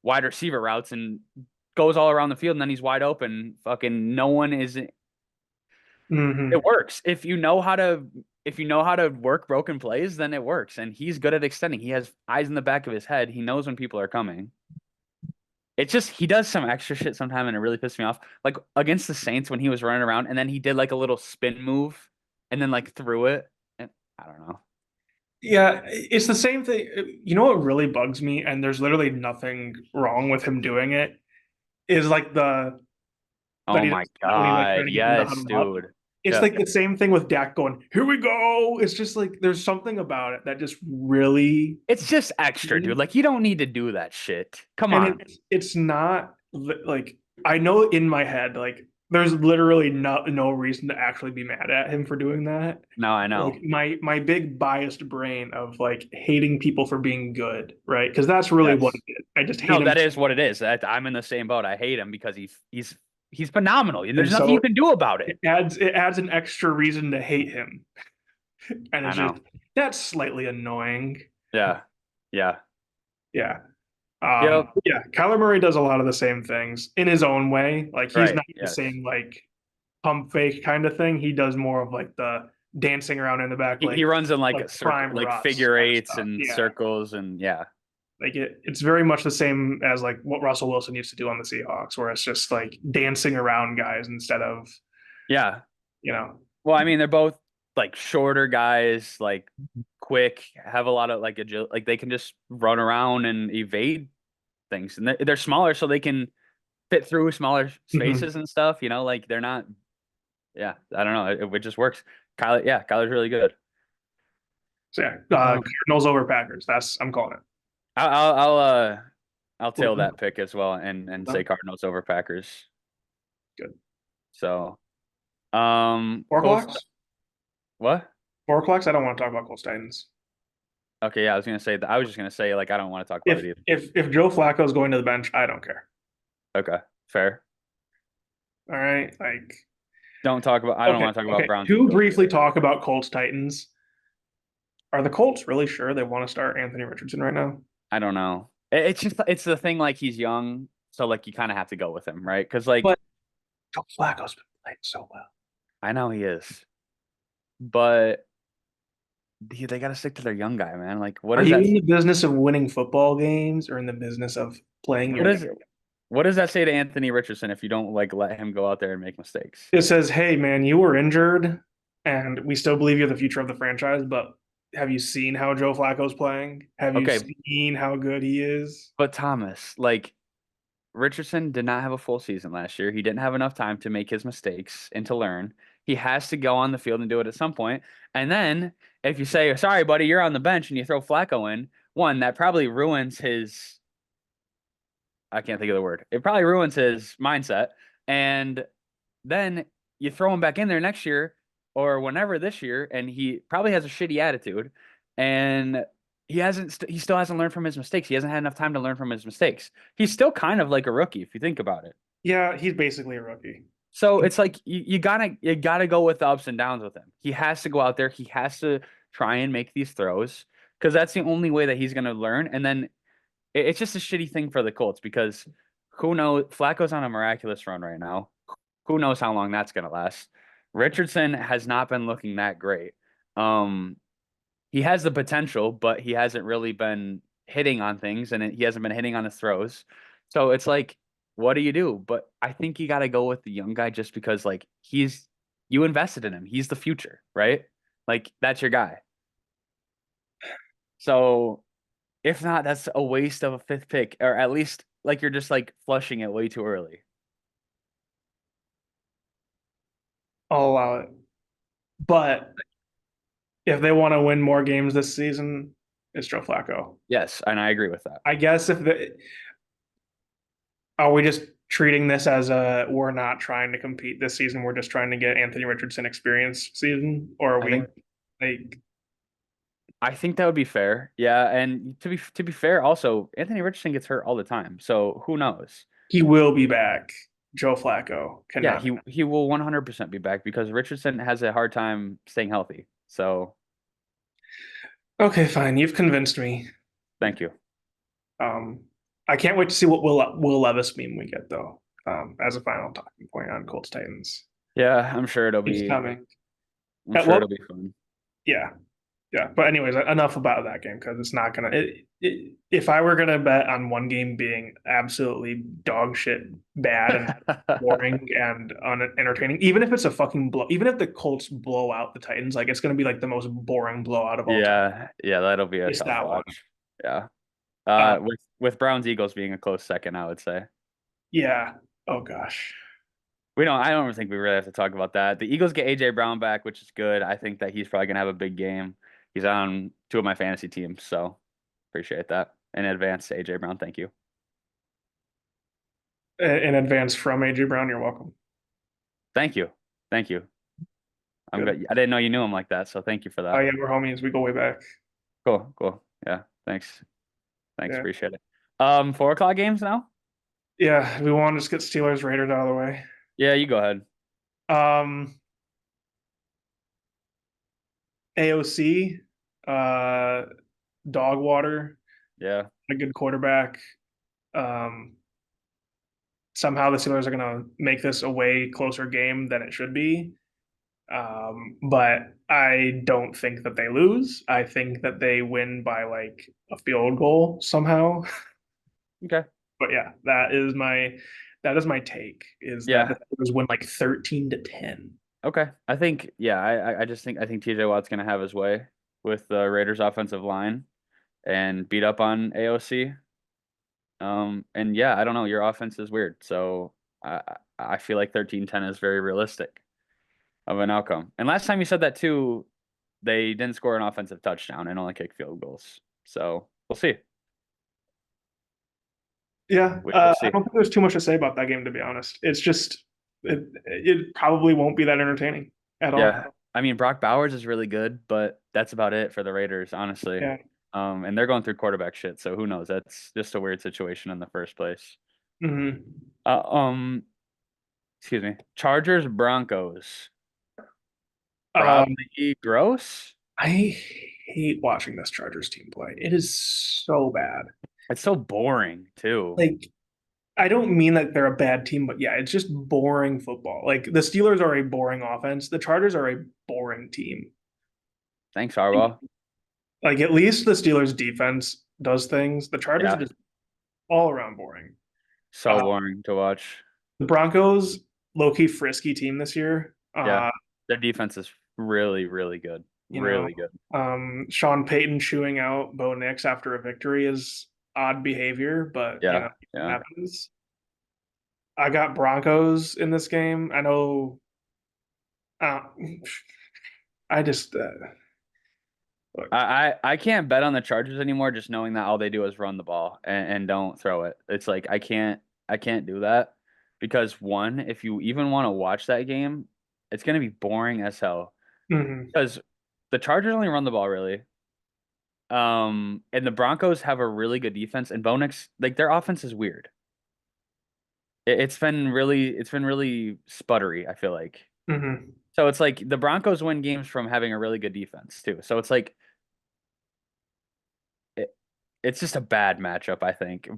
wide receiver routes and goes all around the field, and then he's wide open. Fucking no one is Hmm. It works. If you know how to work broken plays, then it works. And he's good at extending. He has eyes in the back of his head. He knows when people are coming. It's just he does some extra shit sometime and it really pissed me off. Like against the Saints when he was running around and then he did like a little spin move and then like threw it. And I don't know. Yeah, it's the same thing. You know what really bugs me, and there's literally nothing wrong with him doing it, is like the that Oh he my does when he's like trying God. to get them to Yes, huddle up. dude. It's Yeah. like the same thing with Dak going, "Here we go." It's just like there's something about it that just really, It's just extra, dude. Like you don't need to do that shit. Come and on. it's not like I know in my head like there's literally no reason to actually be mad at him for doing that. No, I Like know. my big biased brain of like hating people for being good, right? Because that's really what Yes. it is. I just hate No, him, that is what it is. I'm in the same boat. I hate him because he's phenomenal. and There's nothing you so can do about it. it adds an extra reason to hate him, and I it's just know. that's slightly annoying. Yeah. Yeah. Yeah. Yep. Yeah, Kyler Murray does a lot of the same things in his own way. Like he's Right. not the Yes. same like pump fake kind of thing. He does more of like the dancing around in the back, He runs in like like a circle, prime like Russ figure kind of eights stuff. and Yeah, circles, and yeah, like it's very much the same as like what Russell Wilson used to do on the Seahawks, where it's just like dancing around guys instead of yeah. you know. Well, I mean, they're both like shorter guys, like quick, have a lot of like agility, like they can just run around and evade things, and they're smaller, so they can fit through smaller Mhm. spaces and stuff. Like they're not. Yeah, I don't know. It just works. Kyler, yeah, Kyler's really good. So yeah, Um, Cardinals over Packers. That's I'm calling I'll tail it. that pick as well and say Cardinals over Packers. Good. So, Four Colts. o'clocks. What? 4 o'clocks. I don't want to talk about Colts Titans. Okay, yeah, I was gonna say that. I was just gonna say like I don't want to talk about If it either. if Joe Flacco's going to the bench, I don't care. Okay, fair. All right, like Don't talk about. I don't okay, want to talk about okay. Browns and To Bills briefly either. talk about Colts Titans, are the Colts really sure they want to start Anthony Richardson right now? I don't know. It's the thing like he's young, so like you kind of have to go with him, right? Because like But Joe Flacco's been playing so well. I know he is, but they got to stick to their young guy, man. Like Are you in the business of winning football games or in the business of playing what your game? is what does that say to Anthony Richardson if you don't like let him go out there and make mistakes? It says, "Hey man, you were injured, and we still believe you're the future of the franchise, but have you seen how Joe Flacco's playing? Have you Okay, seen how good he is?" but Thomas, like Richardson did not have a full season last year. He didn't have enough time to make his mistakes and to learn. He has to go on the field and do it at some point. And then if you say, "Sorry, buddy, you're on the bench," and you throw Flacco in, one that probably ruins his. I can't think of the word. It probably ruins his mindset. And then you throw him back in there next year or whenever this year, and he probably has a shitty attitude, and he still hasn't learned from his mistakes. He hasn't had enough time to learn from his mistakes. He's still kind of like a rookie if you think about it. Yeah, he's basically a rookie. So it's like you gotta go with the ups and downs with him. He has to go out there. He has to try and make these throws because that's the only way that he's gonna learn. And then it's just a shitty thing for the Colts because who knows? Flacco's on a miraculous run right now. Who knows how long that's gonna last? Richardson has not been looking that great. Um, he has the potential, but he hasn't really been hitting on things, and he hasn't been hitting on his throws. So it's like, what do you do? But I think you got to go with the young guy just because, like, you invested in him. He's the future, right? Like, that's your guy. So if not, that's a waste of a fifth pick, or at least like you're just like flushing it way too early. I'll allow it. But if they want to win more games this season, it's Joe Flacco. Yes, and I agree with that. I guess if the are we just treating this as a we're not trying to compete this season, we're just trying to get Anthony Richardson experience season, or are I we think like I think that would be fair. Yeah, and to be fair, also Anthony Richardson gets hurt all the time, so who knows? he will be back? Joe Flacco Yeah, cannot. he will 100% be back because Richardson has a hard time staying healthy. So Okay, fine. You've convinced me. thank you. Um, I can't wait to see what Will Levis meme we get though. As a final talking point on Colts Titans. Yeah, I'm sure it'll It's be. coming. I'm sure Well, it'll be fun. yeah, yeah. But anyways, enough about that game because it's not gonna. If I were gonna bet on one game being absolutely dog shit, bad and boring and unentertaining, even if it's a fucking blow, even if the Colts blow out the Titans, like it's gonna be like the most boring blowout of all time. Yeah, yeah, that'll be a It's tough that one. watch. Yeah. Uh, With Browns Eagles being a close second, I would say. yeah. Oh gosh. I don't think we really have to talk about that. The Eagles get AJ Brown back, which is good. I think that he's probably gonna have a big game. He's on two of my fantasy teams, so appreciate that. In advance, AJ Brown, thank you. In advance from AJ Brown, you're welcome. Thank you. Thank you. I'm Good. good. I didn't know you knew him like that, so thank you for Oh that. yeah, we're homies. We go way back. Cool, cool. Yeah, thanks. Thanks, Yeah. appreciate it. 4 o'clock games now? Yeah. We want to just get Steelers Raiders out of the way. Yeah, you go ahead. Um, AOC, uh, dog water, Yeah. a good quarterback. Um, Somehow the Steelers are going to make this a way closer game than it should be. But I don't think that they lose. I think that they win by like a field goal somehow. Okay. But yeah, that is my take. Is that the Yeah. Steelers win like 13-10? Okay. I think, yeah, I think TJ Watt's gonna have his way with the Raiders offensive line and beat up on AOC. And yeah, I don't know. Your offense is weird. So I feel like 13-10 is very realistic of an outcome. And last time you said that too, they didn't score an offensive touchdown and only kick field goals. So we'll see. Yeah, We will I see. don't think there's too much to say about that game, to be honest. It's just it probably won't be that entertaining at Yeah. all. I mean, Brock Bowers is really good, but that's about it for the Raiders, honestly. Yeah. And they're going through quarterback shit, so who knows? That's just a weird situation in the first place. Hmm. Uh, um, excuse me. Chargers Broncos. Um, Probably gross. I hate watching this Chargers team play. It is so bad. It's so boring too. Like, I don't mean that they're a bad team, but yeah, it's just boring football. Like the Steelers are a boring offense. The Chargers are a boring team. Thanks, Harbaugh. Like at least the Steelers defense does things. The Chargers are Yeah, just all around boring. so boring to watch. The Broncos, low key frisky team this year. Yeah, their defense is really, really good. You know, Really good. Sean Payton chewing out Bo Nix after a victory is odd behavior, but you know, Yeah, it yeah. happens. I got Broncos in this game. I know. Uh, I just look. I can't bet on the Chargers anymore just knowing that all they do is run the ball and don't throw it. It's like I can't do that because one, if you even want to watch that game, it's gonna be boring as hell. Mhm, Because the Chargers only run the ball really. And the Broncos have a really good defense and Bo Nix, like their offense is weird. It's been really sputtery, I feel like. mhm, So it's like the Broncos win games from having a really good defense too. So it's like it, it's just a bad matchup, I think.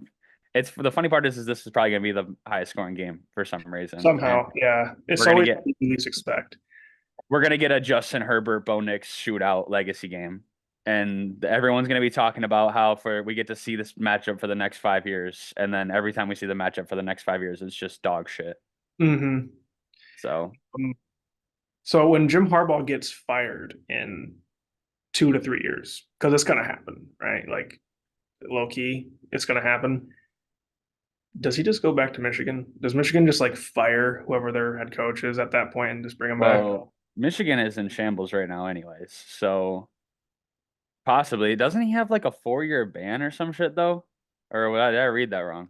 It's the funny part is this is probably gonna be the highest scoring game for some reason, and somehow, yeah. It's we're gonna always get what you least expect. we're gonna get a Justin Herbert Bo Nix shootout legacy game, and everyone's gonna be talking about how for we get to see this matchup for the next 5 years, and then every time we see the matchup for the next 5 years, it's just dog shit. Hmm. So So when Jim Harbaugh gets fired in 2 to 3 years, because it's gonna happen, right? Like low key, it's gonna happen. Does he just go back to Michigan? Does Michigan just like fire whoever their head coach is at that point and just bring him back? well, Michigan is in shambles right now, anyways. So possibly doesn't he have like a 4 year ban or some shit though? Or did I read that wrong?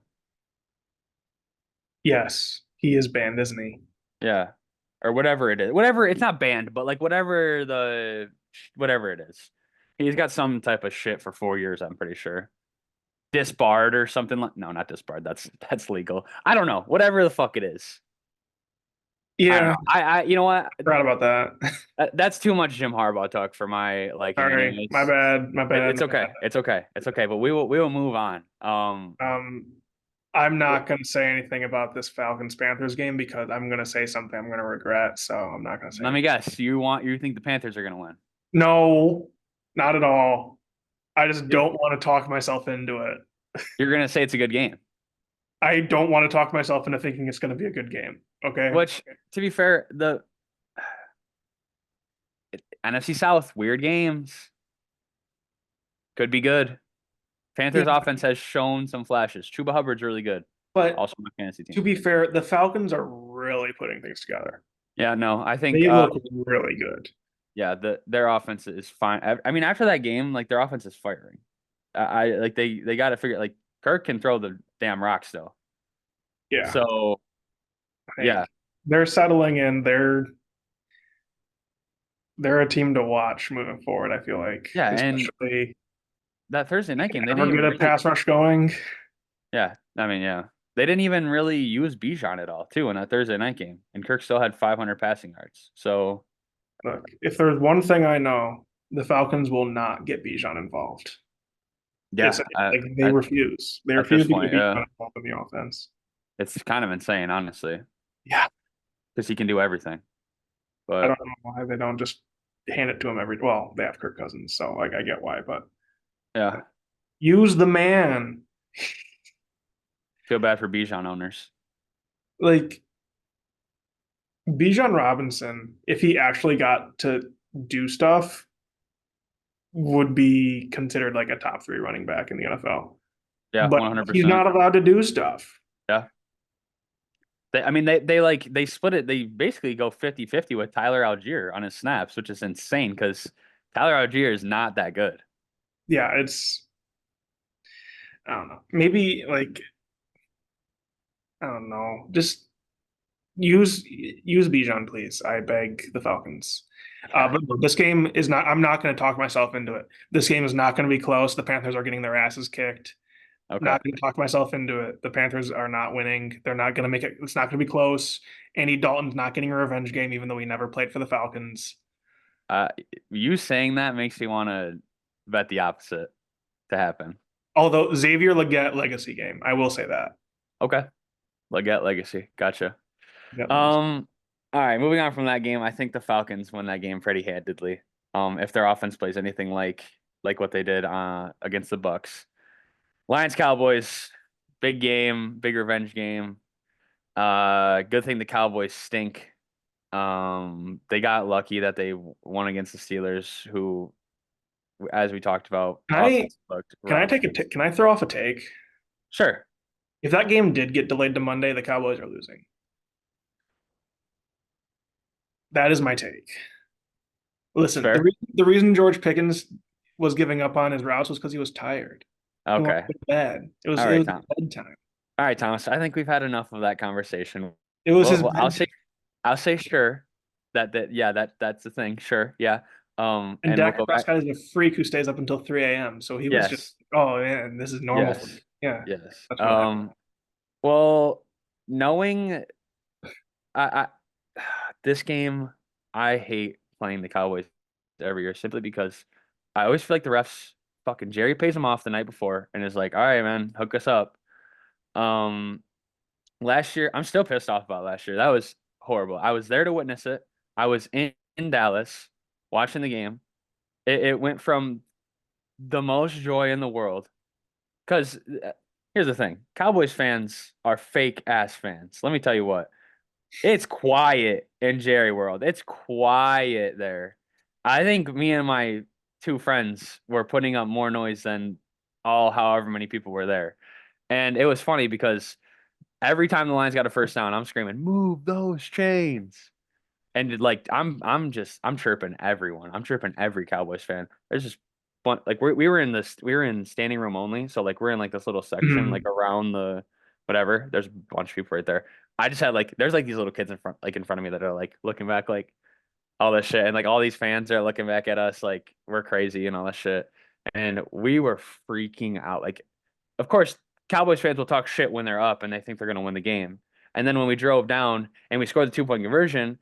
Yes, he is banned, isn't he? Yeah. Or whatever it is. Whatever, it's not banned, but like whatever it is. He's got some type of shit for 4 years, I'm pretty sure. Disbarred or something like no, not disbarred. That's legal. I don't know. Whatever the fuck it is. I don't Yeah, know. I you know what? forgot about that. That's too much Jim Harbaugh talk for my liking Sorry, my anyways. bad, my bad, It's my okay. bad. It's okay. It's okay, but we will move on. Um, I'm not going to say anything about this Falcons Panthers game because I'm going to say something I'm going to regret. So I'm not going to say Let me anything. guess. You think the Panthers are gonna win? No, not at all. I just You're, don't want to talk myself into it. you're gonna say it's a good game. I don't want to talk myself into thinking it's going to be a good game. Okay. Which, to be fair, the NFC South, weird games. Could be good. Yeah, Panthers offense has shown some flashes. Chuba Hubbard's really good. but Also my fantasy to team. be fair, the Falcons are really putting things together. Yeah, no, I think They look really good. yeah, their offense is fine. I mean, after that game, like their offense is firing. I like they got to figure like Kirk can throw the damn rock still. Yeah. So I yeah, think they're settling in. They're a team to watch moving forward, I feel like, yeah, and especially that Thursday night game, they ever didn't get even a really. pass rush going. Yeah, I mean, yeah, they didn't even really use Bijan at all too in that Thursday night game, and Kirk still had 500 passing yards. So Look, if there's one thing I know, the Falcons will not get Bijan involved. It's yeah, like they at refuse. They at this refuse to get point, Bijan involved in the offense. it's kind of insane, honestly, Yeah, because he can do everything. I But don't know why they don't just hand it to him every. Well, they have Kirk Cousins, so like I get why, but yeah, use the man. feel bad for Bijan owners. Like Bijan Robinson, if he actually got to do stuff, would be considered like a top three running back in the NFL. Yeah, But he's 100%. not allowed to do stuff. Yeah. I mean they split it. They basically go 50-50 with Tyler Algier on his snaps, which is insane because Tyler Algier is not that good. Yeah, it's I don't know. Maybe like I don't know. Just use Bijan, please. I beg the Falcons. Yeah. But no, this game is not. I'm not going to talk myself into it. This game is not going to be close. The Panthers are getting their asses kicked. Okay. Not going to talk myself into it. The Panthers are not winning. They're not going to make it. It's not going to be close. Andy Dalton's not getting a revenge game, even though he never played for the Falcons. Uh, you saying that makes me want to bet the opposite to happen. Although Xavier Legette legacy game, I will say that. Okay. Leggett Legacy. Gotcha. Legette legacy. Um, all right, moving on from that game, I think the Falcons win that game pretty handedly. If their offense plays anything like what they did against the Bucks. Lions Cowboys, big game, big revenge game. Good thing the Cowboys stink. They got lucky that they won against the Steelers, who, as we talked about, Can I offense looked can I rough. take a can I throw off a take? Sure, If that game did get delayed to Monday, the Cowboys are losing. That is my take. Listen, fair. the reason George Pickens was giving up on his routes was because he was tired. He wanted Okay. to go to bed. All It right, was Tom. bedtime. All right, Thomas. I think we've had enough of that conversation. It was his Well, bedtime. I'll say sure. That yeah, that's the thing. Sure, yeah. And And we'll Dak go back. Prescott is a freak who stays up until 3 a.m. So he was just, Yes, oh man, this is normal for me. yes, Yeah, yes. that's what happened. Well, knowing I this game, I hate playing the Cowboys every year simply because I always feel like the refs fucking Jerry pays them off the night before and is like, all right, man, hook us up. Um, Last year, I'm still pissed off about last year. That was horrible. I was there to witness it. I was in Dallas watching the game. It went from the most joy in the world because here's the thing: Cowboys fans are fake ass fans. Let me tell you what. It's quiet in Jerry World. It's quiet there. I think me and my two friends were putting up more noise than all however many people were there. And it was funny because every time the Lions got a first down, I'm screaming, "Move those chains!" And like I'm chirping everyone. I'm chirping every Cowboys fan. There's just fun. Like we were in standing room only, so like we're in like this little section like Mhm. around the whatever. There's a bunch of people right there. I just had like there's like these little kids in front of me that are like looking back like all this shit, and like all these fans are looking back at us like we're crazy and all this shit, and we were freaking out. Like, of course, Cowboys fans will talk shit when they're up and they think they're gonna win the game, and then when we drove down and we scored the 2 point conversion,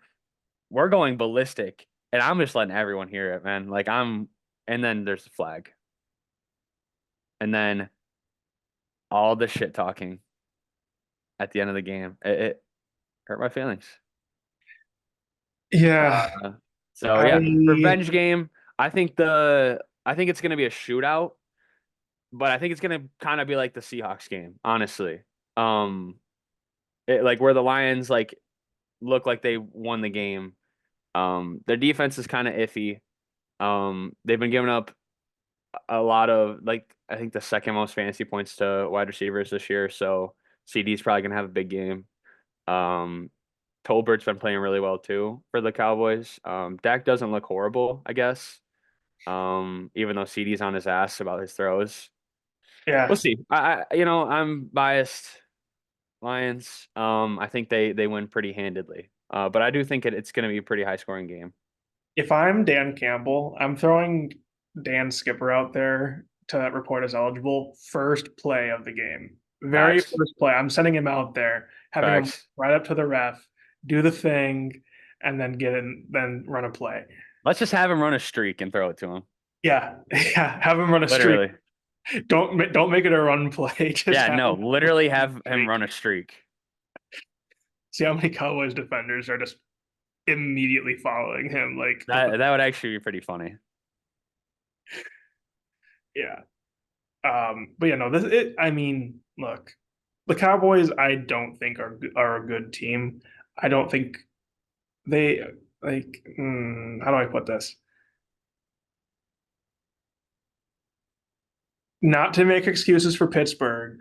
we're going ballistic, and I'm just letting everyone hear it, man. And then there's the flag, and then all the shit talking. at the end of the game. It hurt my feelings. Yeah, Uh, so yeah, I revenge game. I think it's gonna be a shootout, but I think it's gonna kind of be like the Seahawks game, honestly. Um, like where the Lions like look like they won the game. Their defense is kind of iffy. They've been giving up a lot of like I think the second most fantasy points to wide receivers this year. So CD's probably gonna have a big game. Um, Tolbert's been playing really well too for the Cowboys. Dak doesn't look horrible, I guess. Even though CD's on his ass about his throws. We'll yeah. see. I'm biased. Lions. I think they win pretty handedly. But I do think it's going to be a pretty high scoring game. If I'm Dan Campbell, I'm throwing Dan Skipper out there to report as eligible first play of the game. Very Facts. first play. I'm sending him out there, having him Facts. right up to the ref, do the thing, and then get in, then run a play. Let's just have him run a streak and throw it to him. Yeah, yeah. Have him run a streak. Literally. Don't make it a run play. Just Yeah, have no, him literally run have a him streak. run a streak. See how many Cowboys defenders are just immediately following him. Like, That would actually be pretty funny. yeah. But you know, I mean, look, the Cowboys, I don't think are a good team. I don't think they like. How do I put this? Not to make excuses for Pittsburgh.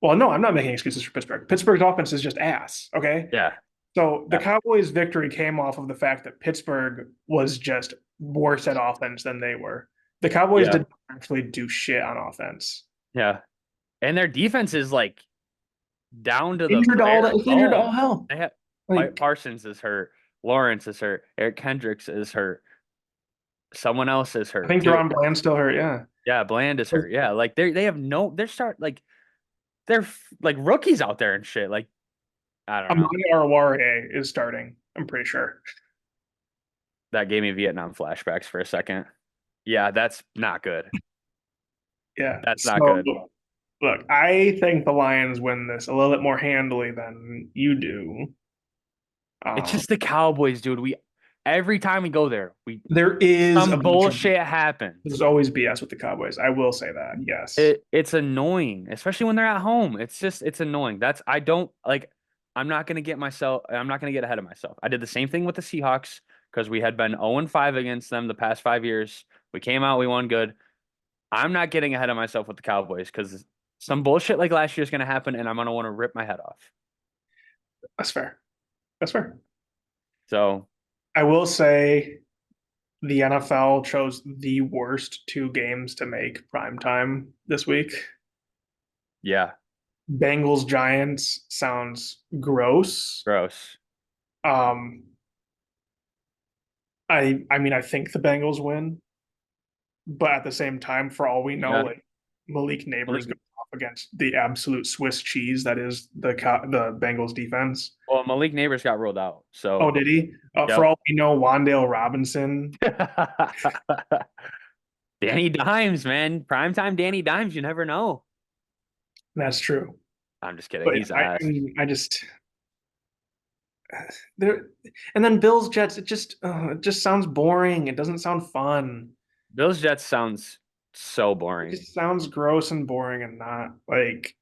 Well, no, I'm not making excuses for Pittsburgh. Pittsburgh's offense is just ass. Okay, Yeah. so the Yeah. Cowboys' victory came off of the fact that Pittsburgh was just worse at offense than they were. The Cowboys Yeah. didn't actually do shit on offense. Yeah. And their defense is like down to the Injured bare it's injured all bones. hell. They have Like Parsons is hurt, Lawrence is hurt, Eric Kendricks is hurt, someone else is I hurt think too. Deron Bland's still hurt. Yeah. Yeah, Bland is hurt. Yeah, like they have no they're start like like rookies out there and shit. Like I don't know. Amani Oruwariye is starting. I'm pretty sure. That gave me Vietnam flashbacks for a second. Yeah, that's not good. Yeah. That's not So good. look, I think the Lions win this a little bit more handily than you do. It's Um, just the Cowboys, dude. We every time we go there, we there is a some bunch of bullshit happens. there's always BS with the Cowboys. I will say that. Yes. It's annoying, especially when they're at home. It's annoying. That's I don't like I'm not gonna get ahead of myself. I did the same thing with the Seahawks because we had been 0-5 against them the past 5 years. We came out, we won good. I'm not getting ahead of myself with the Cowboys because some bullshit like last year is gonna happen and I'm gonna want to rip my head off. That's fair. That's fair. So I will say the NFL chose the worst two games to make prime time this week. yeah, Bengals Giants sounds gross. gross. Um, I mean I think the Bengals win, but at the same time, for all we know, Yeah. like Malik Neighbors Malik goes off against the absolute Swiss cheese that is the Bengals defense. well, Malik Neighbors got rolled out. Oh, So did he? For yep. all we know, Wandale Robinson. Danny Dimes, man. Primetime Danny Dimes, you never know. That's true. I'm just kidding. But He's I ass. mean, I just there, and then Bills Jets. It just sounds boring. It doesn't sound fun. Bills Jets sounds so It boring. just sounds gross and boring and not like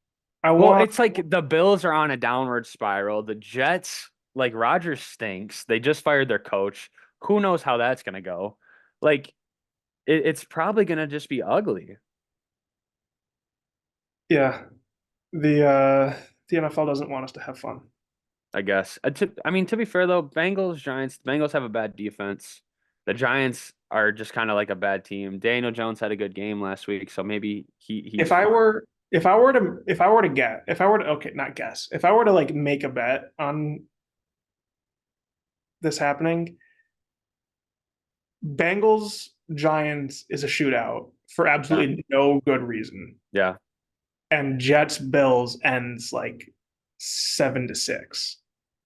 I Well, want. it's like the Bills are on a downward spiral. The Jets, like Rodgers stinks. They just fired their coach. Who knows how that's gonna go? Like it's probably gonna just be ugly, Yeah, the NFL doesn't want us to have fun. I guess. I mean, to be fair though, Bengals, Giants, the Bengals have a bad defense. The Giants are just kind of like a bad team. Daniel Jones had a good game last week, so maybe he's If I fine. were if I were to if I were to get if I were to okay, not guess. If I were to like make a bet on this happening, Bengals Giants is a shootout for Yeah. absolutely no good reason. Yeah. And Jets Bills ends like 7-6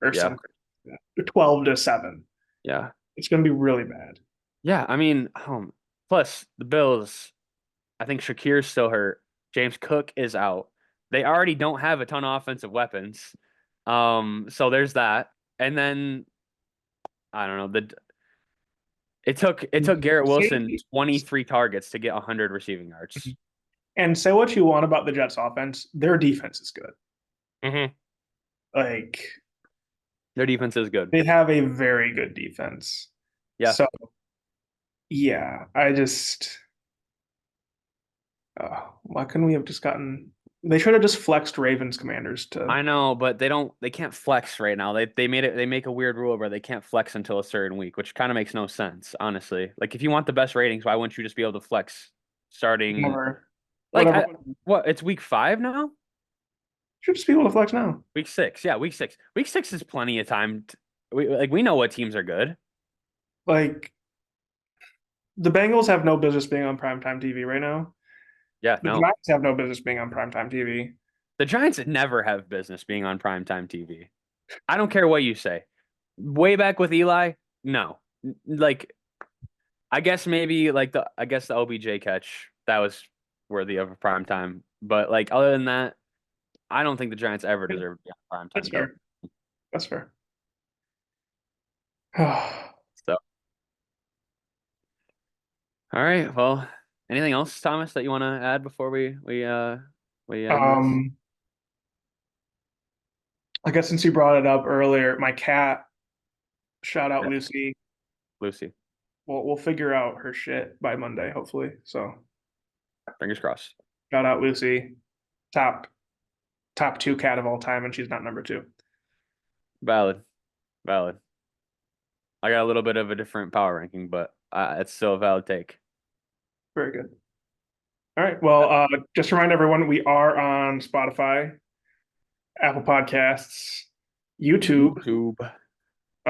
or Yeah. some 12-7. Yeah. It's going to be really bad. Yeah. I mean, plus the Bills, I think Shakir's still hurt. James Cook is out. They already don't have a ton of offensive weapons. So there's that. And then I don't know, it took Garrett Wilson Say 23 targets to get 100 receiving yards. and say what you want about the Jets offense, their defense is good. Hmm. Like Their defense is good. they have a very good defense. Yeah. So yeah, I just why couldn't we have just gotten? They should have just flexed Ravens Commanders to I know, but they can't flex right now. They make a weird rule where they can't flex until a certain week, which kind of makes no sense, honestly. Like if you want the best ratings, why wouldn't you just be able to flex starting whatever, like whatever. what, it's week 5 now? Should just be able to flex now. Week 6. Yeah, week 6. Week 6 is plenty of time we know what teams are good. Like the Bengals have no business being on primetime TV right now. Yeah, The no. Giants have no business being on primetime TV. The Giants never have business being on primetime TV. I don't care what you say. Way back with Eli, no. Like I guess maybe like the OBJ catch that was worthy of a prime time. But like other than that, I don't think the Giants ever deserve to be on prime That's time fair. television. That's fair. So all right, well, anything else, Thomas, that you want to add before we end this? um, I guess since you brought it up earlier, my cat, shout out Yeah, Lucy. Lucy. We'll figure out her shit by Monday, hopefully. So Fingers crossed. shout out Lucy, top top two cat of all time, and she's not number two. Valid. Valid. I got a little bit of a different power ranking, but it's still a valid take. Very good. All right. Well, just to remind everyone, we are on Spotify, Apple Podcasts, YouTube. YouTube.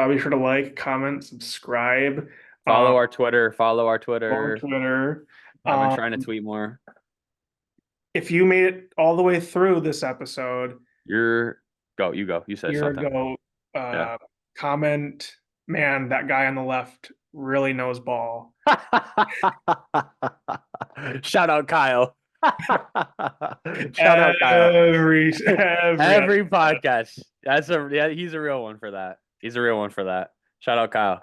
Be sure to like, comment, subscribe. Um, Follow our Twitter. Follow our on Twitter. Twitter. I've been Um, trying to tweet more. if you made it all the way through this episode, You're go. You go. You said year something. ago, Yeah. comment, man, that guy on the left really knows ball. Shout out Kyle. Shout out Kyle. Every Every episode. podcast. Yeah, he's a real one for that. He's a real one for that. Shout out Kyle.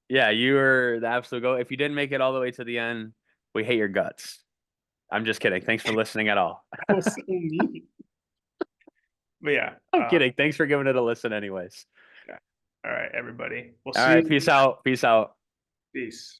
Yeah, you were the absolute go. If you didn't make it all the way to the end, we hate your guts. I'm just kidding. Thanks for listening at all. That was so neat. But yeah, I'm kidding. Thanks for giving it a listen anyways. yeah. All right, everybody. We'll All see right, you. peace out. Peace out. Peace.